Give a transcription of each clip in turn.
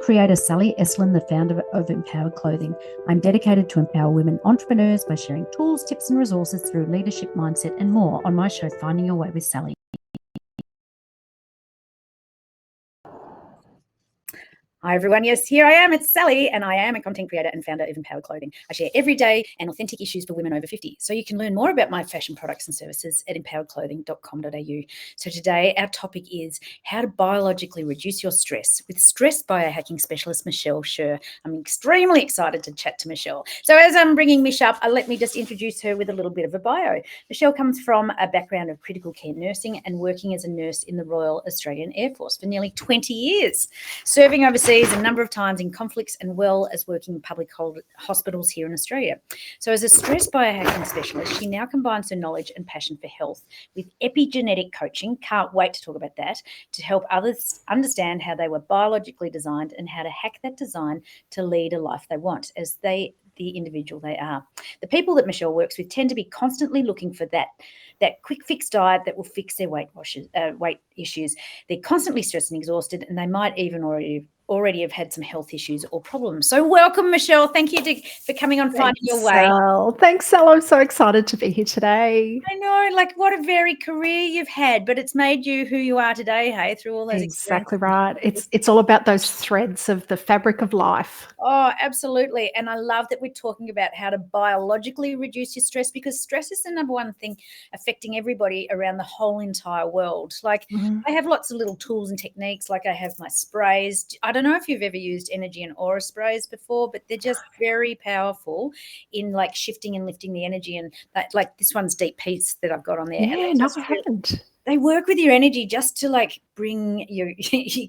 creator Sally Eslin, the founder of Empowered Clothing. I'm dedicated to empower women entrepreneurs by sharing tools, tips, and resources through leadership, mindset, and more on my show, Finding Your Way with Sally. Hi, everyone. Yes, here I am. It's Sally, and I am a content creator and founder of Empowered Clothing. I share everyday and authentic issues for women over 50. So you can learn more about my fashion products and services at empoweredclothing.com.au. So today our topic is how to biologically reduce your stress with stress biohacking specialist Michele Scherr. I'm extremely excited to chat to Michele. So as I'm bringing Mish up, let me just introduce her with a little bit of a bio. Michele comes from a background of critical care nursing and working as a nurse in the Royal Australian Air Force for nearly 20 years, serving overseas a number of times in conflicts and well as working in public hospitals here in Australia. So as a stress biohacking specialist, she now combines her knowledge and passion for health with epigenetic coaching, can't wait to talk about that, to help others understand how they were biologically designed and how to hack that design to lead a life they want as the individual they are. The people that Michele works with tend to be constantly looking for that quick fix diet that will fix their weight issues. They're constantly stressed and exhausted, and they might even already have had some health issues or problems. So welcome, Michele. Thank you for coming on Finding Your Way. Thanks, Sal. I'm so excited to be here today. I know, like what a varied career you've had, but it's made you who you are today, hey, through all those Exactly right. It's all about those threads of the fabric of life. Oh, absolutely. And I love that we're talking about how to biologically reduce your stress, because stress is the number one thing affecting everybody around the whole entire world. Like I have lots of little tools and techniques, like I have my sprays. I don't know if you've ever used energy and aura sprays before, but they're just very powerful in like shifting and lifting the energy. And that, like this one's Deep Peace that I've got on there. Yeah, no, I haven't. They work with your energy just to like bring you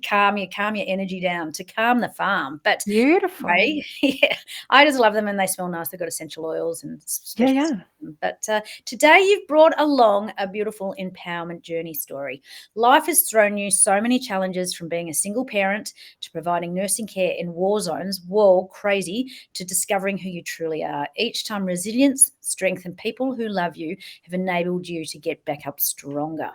calm your energy down, to calm the farm. But beautiful. Right? Yeah, I just love them, and they smell nice. They've got essential oils and special. Yeah. But today you've brought along a beautiful empowerment journey story. Life has thrown you so many challenges, from being a single parent to providing nursing care in war zones, whoa, crazy, to discovering who you truly are. Each time resilience, strength, and people who love you have enabled you to get back up stronger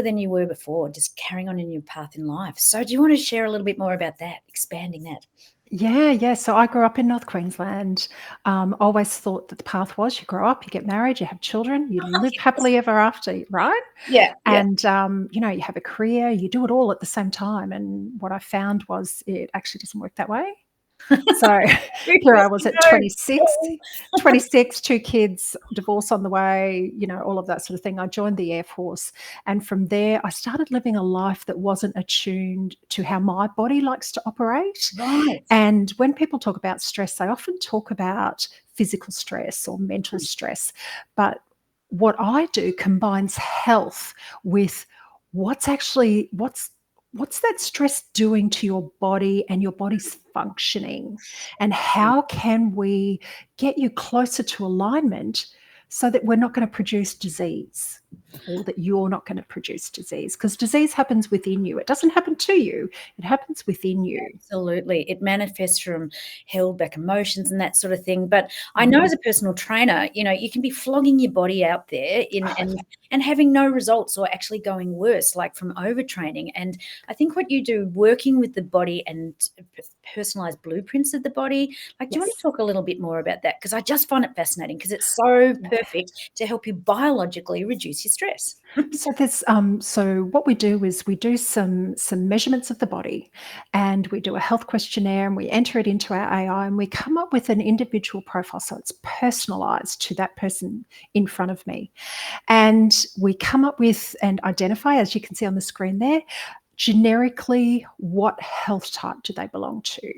than you were before, just carrying on in your path in life. So do you want to share a little bit more about that, expanding that? Yeah. So I grew up in North Queensland. Always thought that the path was you grow up, you get married, you have children, you live happily ever after, right? Yeah. And, you have a career, you do it all at the same time. And what I found was it actually doesn't work that way. So here I was at 26, 2 kids, divorce on the way, all of that sort of thing. I joined the Air Force. And from there, I started living a life that wasn't attuned to how my body likes to operate. Right. And when people talk about stress, they often talk about physical stress or mental stress. But what I do combines health with what's that stress doing to your body and your body's functioning, and how can we get you closer to alignment so that we're not going to produce disease, or that you're not going to produce disease, because disease happens within you. It doesn't happen to you. It happens within you. Absolutely. It manifests from held back emotions and that sort of thing. But I know as a personal trainer, you can be flogging your body out there and having no results, or actually going worse, like from overtraining. And I think what you do, working with the body and personalized blueprints of the body, like, do you want to talk a little bit more about that? Because I just find it fascinating, because it's so perfect to help you biologically reduce your stress. So there's so what we do is we do some measurements of the body, and we do a health questionnaire, and we enter it into our AI, and we come up with an individual profile, so it's personalized to that person in front of me. And we come up with and identify, as you can see on the screen there, generically what health type do they belong to.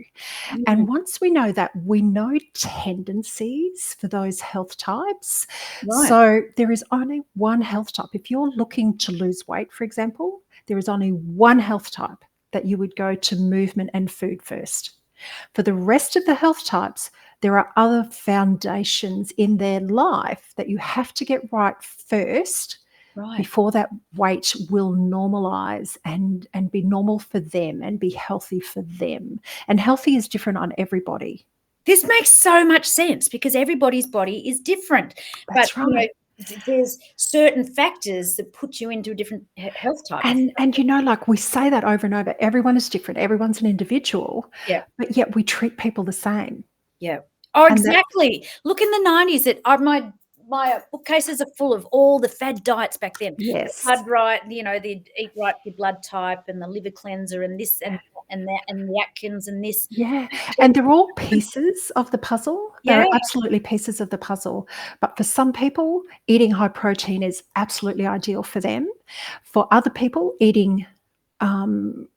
And once we know that, we know tendencies for those health types. Right. So there is only one health type. If you're looking to lose weight, for example, there is only one health type that you would go to movement and food first. For the rest of the health types, there are other foundations in their life that you have to get right first, before that weight will normalize and be normal for them and be healthy for them. And healthy is different on everybody. This makes so much sense, because everybody's body is different. That's right. there's certain factors that put you into a different health type. And you know, like we say that over and over, everyone is different, everyone's an individual, Yeah. but yet we treat people the same. Yeah. Oh, And that exactly. Look, in the 90s, my bookcases are full of all the fad diets back then. The yes. blood right, the eat right for your blood type, and the liver cleanser, and this and that, and the Atkins, and this. Yeah, and they're all pieces of the puzzle. Yeah. They're absolutely pieces of the puzzle. But for some people, eating high protein is absolutely ideal for them. For other people, eating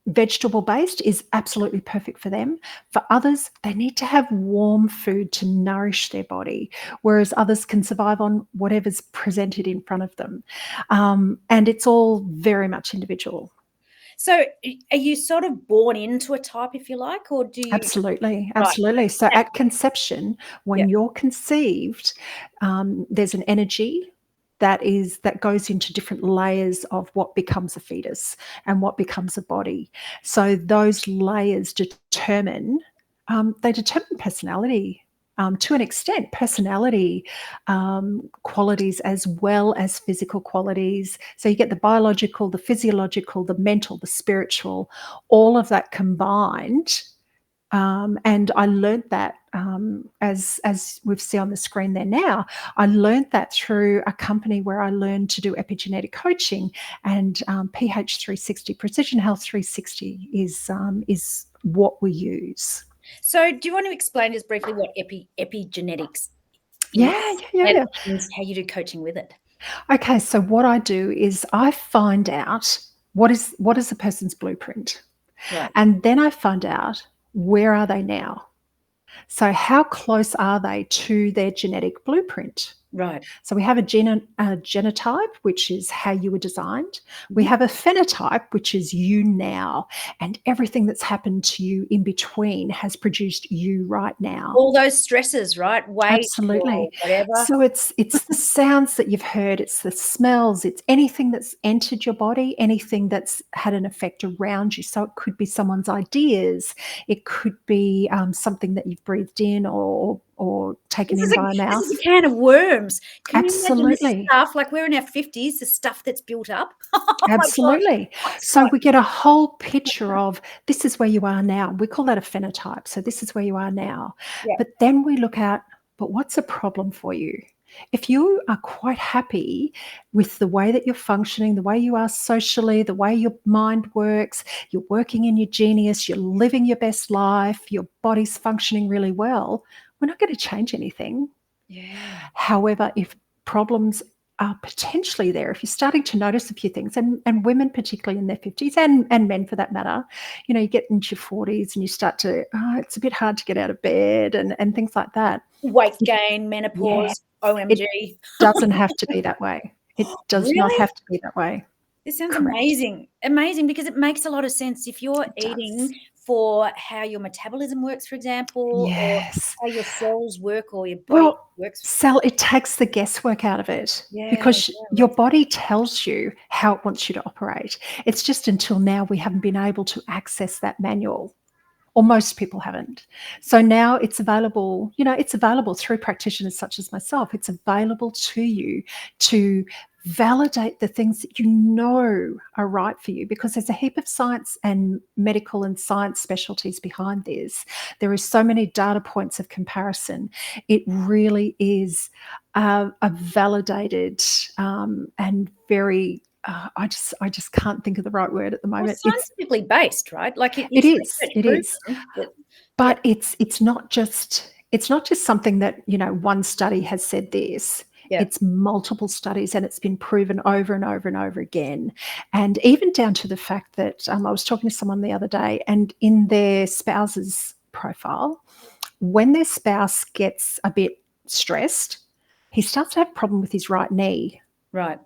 vegetable based is absolutely perfect for them. For others, they need to have warm food to nourish their body, whereas others can survive on whatever's presented in front of them. And it's all very much individual. So, are you sort of born into a type, if you like, or do you? Absolutely, Right. absolutely. So at conception, Yeah. when you're conceived, there's an energy that goes into different layers of what becomes a fetus and what becomes a body. So those layers determine personality. To an extent, personality qualities as well as physical qualities. So you get the biological, the physiological, the mental, the spiritual, all of that combined. And I learned that as we've seen on the screen there now, I learned that through a company where I learned to do epigenetic coaching, and PH 360, Precision Health 360 is what we use. So, do you want to explain just briefly what epigenetics Yeah, is, yeah. and how you do coaching with it? Okay, so what I do is I find out what is a person's blueprint, Right. and then I find out where are they now. So how close are they to their genetic blueprint? Right. So we have a genotype, which is how you were designed. We Mhm. have a phenotype, which is you now, and everything that's happened to you in between has produced you right now. All those stresses, right? Weight or Absolutely. whatever. So it's the sounds that you've heard, it's the smells, it's anything that's entered your body, anything that's had an effect around you. So it could be someone's ideas, it could be something that you've breathed in or taken This is in by a this is mouth. a can of worms. Can you imagine the Absolutely. stuff, like we're in our 50s, the stuff that's built up? Oh my gosh, Absolutely. what's So going we get a whole picture of this is where you are now. We call that a phenotype. So this is where you are now. Yeah. But then we look at, but what's a problem for you? If you are quite happy with the way that you're functioning, the way you are socially, the way your mind works, you're working in your genius, you're living your best life, your body's functioning really well, we're not going to change anything. Yeah. However, if problems are potentially there, if you're starting to notice a few things, and women particularly in their 50s, and men for that matter, you get into your 40s and you start to, it's a bit hard to get out of bed and things like that. Weight gain, Yeah, menopause, it OMG. doesn't have to be that way. It does not Really? have to be that way. This sounds Correct. amazing. Amazing, because it makes a lot of sense if you're It does. eating for how your metabolism works, for example, or Yes. how your cells work or your body Well, works. it takes the guesswork out of it, Yeah, because yeah, your body tells you how it wants you to operate. It's just until now we haven't been able to access that manual, or most people haven't. So now it's available, it's available through practitioners such as myself. It's available to you to validate the things that you know are right for you, because there's a heap of science and medical and science specialties behind this. There is so many data points of comparison. It really is a validated and very I just can't think of the right word at the well, moment. scientifically based, right? Like It it's is, research it is. proven that. Yeah, But it's not just something that, one study has said this. yeah, It's multiple studies, and it's been proven over and over and over again. And even down to the fact that I was talking to someone the other day, and in their spouse's profile, when their spouse gets a bit stressed, he starts to have a problem with his right knee. right.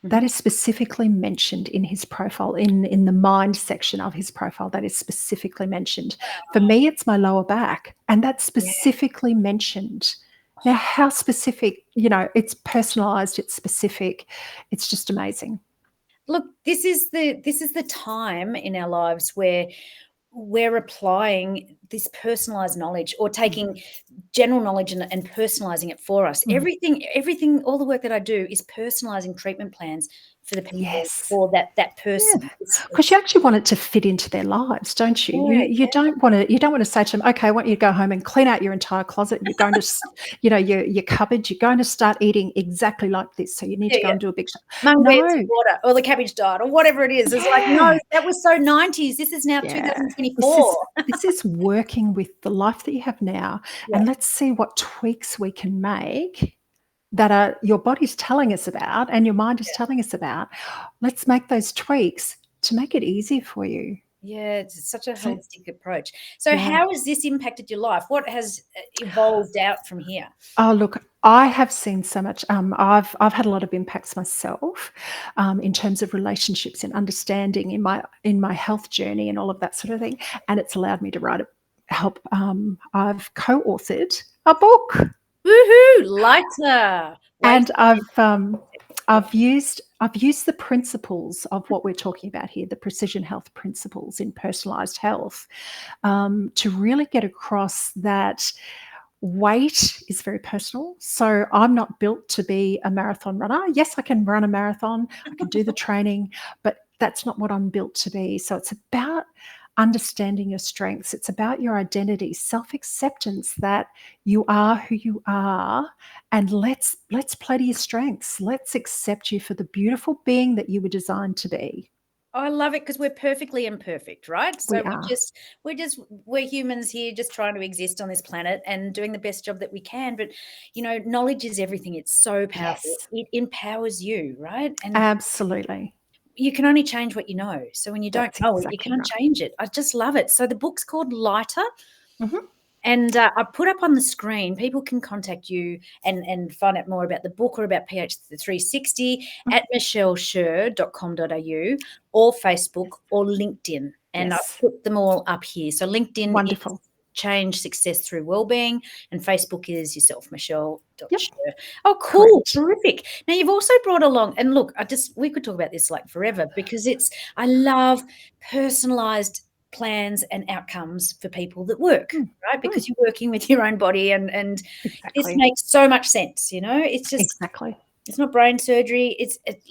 That Mhm. is specifically mentioned in his profile, in the mind section of his profile. That is specifically mentioned. For me, it's my lower back, and that's Yeah. specifically mentioned. Now, how specific, it's personalized, it's specific, it's just amazing. Look, this is the time in our lives where we're applying this personalized knowledge, or taking general knowledge and personalizing it for us. Everything, all the work that I do is personalizing treatment plans for the people, Yes. for that Yeah, person. because you actually want it to fit into their lives, don't you? You don't want to say to them, okay, I want you to go home and clean out your entire closet. You're going to, your cupboard. You're going to start eating exactly like this. So you need to go and do a big mung beans no. and water, or the cabbage diet, or whatever it is. It's like, no, that was so 90s. This is now Yeah. 2024. This is working with the life that you have now, and let's see what tweaks we can make that are your body's telling us about and your mind is telling us about. Let's make those tweaks to make it easier for you. Yeah, it's such a So, holistic approach. So how has this impacted your life? What has evolved out from here? oh, look, I have seen so much. I've had a lot of impacts myself, in terms of relationships and understanding in my health journey and all of that sort of thing. And it's allowed me to I've co-authored a book. Woohoo! Lighter. And I've used the principles of what we're talking about here, the precision health principles in personalized health, to really get across that weight is very personal. So I'm not built to be a marathon runner. Yes, I can run a marathon, I can do the training, but that's not what I'm built to be. So it's about understanding your strengths. It's about your identity, self-acceptance that you are who you are, and let's play to your strengths. Let's accept you for the beautiful being that you were designed to be. I love it, because we're perfectly imperfect, right? So We are. we're humans here, just trying to exist on this planet and doing the best job that we can. But knowledge is everything. It's so powerful. Yes, It empowers you, right? And absolutely. you can only change what you know. So when you don't That's know it, you exactly can't right. change it. I just love it. So the book's called Lighter. Mhm. And I put up on the screen, people can contact you and find out more about the book or about PH360 at michellescherr.com.au, or Facebook or LinkedIn. And I've Yes. put them all up here. So LinkedIn is Wonderful. Change Success Through Wellbeing, and Facebook is yourself, Yep. Michelle.Scherr. Oh, cool. Correct. Terrific. Now, you've also brought along, and look, we could talk about this like forever, because I love personalized plans and outcomes for people that work, right? Because you're working with your own body, and this Exactly. makes so much sense. It's just, Exactly. it's not brain surgery.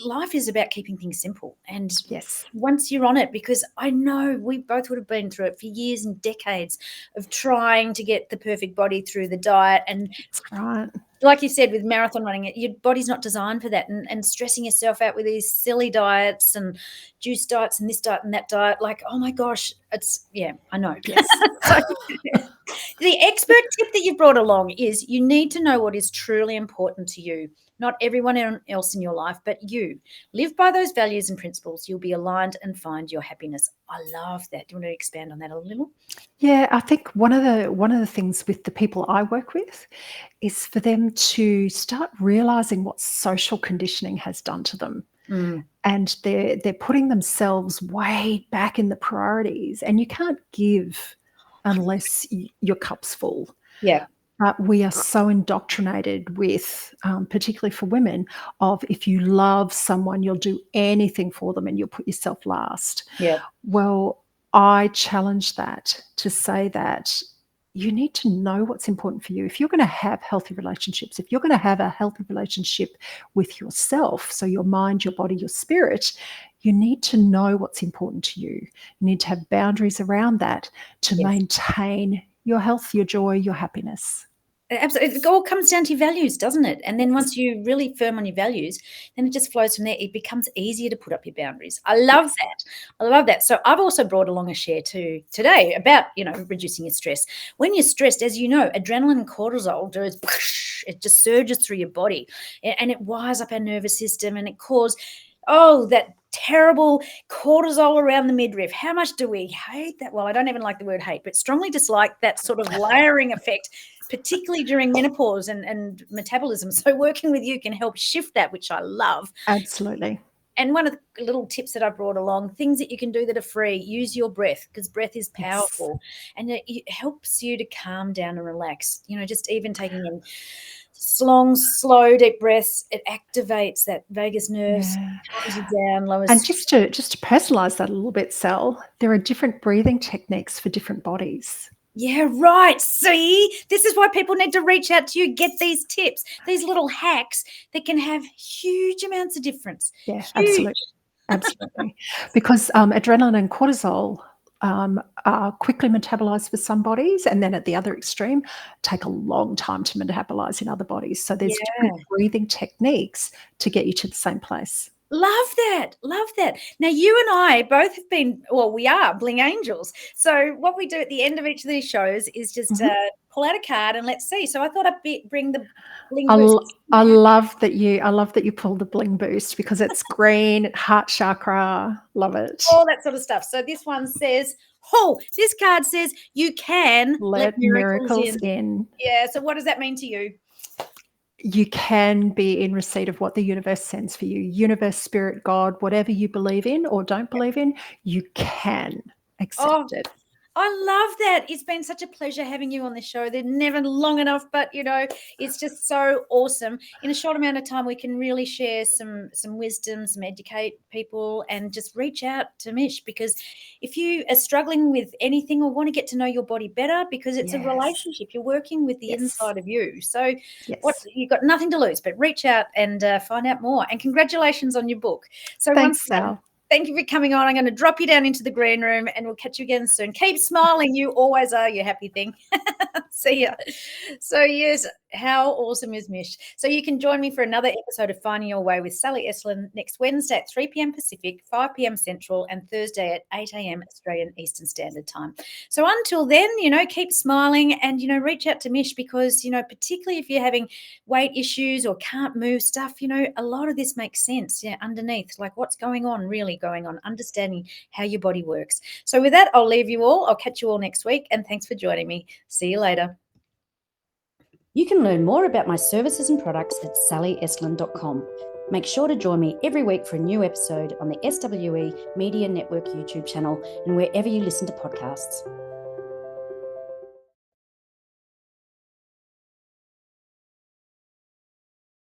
Life is about keeping things simple. And Yes. once you're on it, because I know we both would have been through it for years and decades of trying to get the perfect body through the diet. And That's right. like you said, with marathon running, your body's not designed for that, and stressing yourself out with these silly diets and juice diets and this diet and that diet. Like, oh my gosh, I know. Yes. So, the expert tip that you brought along is you need to know what is truly important to you. Not everyone else in your life, but you. Live by those values and principles. You'll be aligned and find your happiness. I love that. Do you want to expand on that a little? Yeah, I think one of the things with the people I work with is for them to start realizing what social conditioning has done to them. And they're putting themselves way back in the priorities, and you can't give unless your cup's full. Yeah. But we are so indoctrinated with, particularly for women, of if you love someone, you'll do anything for them and you'll put yourself last. Yeah. Well, I challenge that to say that you need to know what's important for you. If you're going to have healthy relationships, if you're going to have a healthy relationship with yourself, so your mind, your body, your spirit, you need to know what's important to you. You need to have boundaries around that to maintain your health, your joy, your happiness. Absolutely. It all comes down to your values, doesn't it? And then once you're really firm on your values, then it just flows from there. It becomes easier to put up your boundaries. I love that. I love that. So I've also brought along a share too today about, reducing your stress. When you're stressed, as you know, adrenaline and cortisol it just surges through your body, and it wires up our nervous system, and it causes, that terrible cortisol around the midriff. How much do we hate that? Well, I don't even like the word hate, but strongly dislike that sort of layering effect, particularly during menopause and metabolism. So working with you can help shift that, which I love. Absolutely. And one of the little tips that I brought along, things that you can do that are free, use your breath, because breath is powerful. And it helps you to calm down and relax. Just even taking in long, slow, deep breaths, it activates that vagus nerve, calms you down, lowers And stress. just to personalize that a little bit, Sal, there are different breathing techniques for different bodies. Yeah, right. See, this is why people need to reach out to you, get these tips, these little hacks that can have huge amounts of difference. Yeah, Huge. absolutely. Because adrenaline and cortisol are quickly metabolized for some bodies, and then at the other extreme, take a long time to metabolize in other bodies. So there's different breathing techniques to get you to the same place. Love that. Love that. Now, you and I both have been, we are Bling Angels. So what we do at the end of each of these shows is just pull out a card and let's see. So I thought I'd bring the Bling Boost. I love that you pulled the Bling Boost because it's green, heart chakra. Love it. All that sort of stuff. So this one says, this card says you can let miracles in. Yeah. So what does that mean to you? You can be in receipt of what the universe sends for you. Universe, spirit, God, whatever you believe in or don't believe in, you can accept it. I love that. It's been such a pleasure having you on the show. They're never long enough, but it's just so awesome. In a short amount of time, we can really share some wisdom, some educate people, and just reach out to Mish, because if you are struggling with anything or want to get to know your body better, because it's a relationship, you're working with the inside of you. So you've got nothing to lose, but reach out and find out more. And congratulations on your book. So thanks, Sal. Thank you for coming on. I'm going to drop you down into the green room and we'll catch you again soon. Keep smiling. You always are, you happy thing. See ya. So, yes, how awesome is Mish? So you can join me for another episode of Finding Your Way with Sally Estlin next Wednesday at 3 p.m. Pacific, 5 p.m. Central, and Thursday at 8 a.m. Australian Eastern Standard Time. So until then, keep smiling and, reach out to Mish because, particularly if you're having weight issues or can't move stuff, a lot of this makes sense underneath, like what's going on, understanding how your body works. So with that, I'll leave you all. I'll catch you all next week. And thanks for joining me. See you later. You can learn more about my services and products at sallyestlin.com. Make sure to join me every week for a new episode on the SWE Media Network YouTube channel and wherever you listen to podcasts.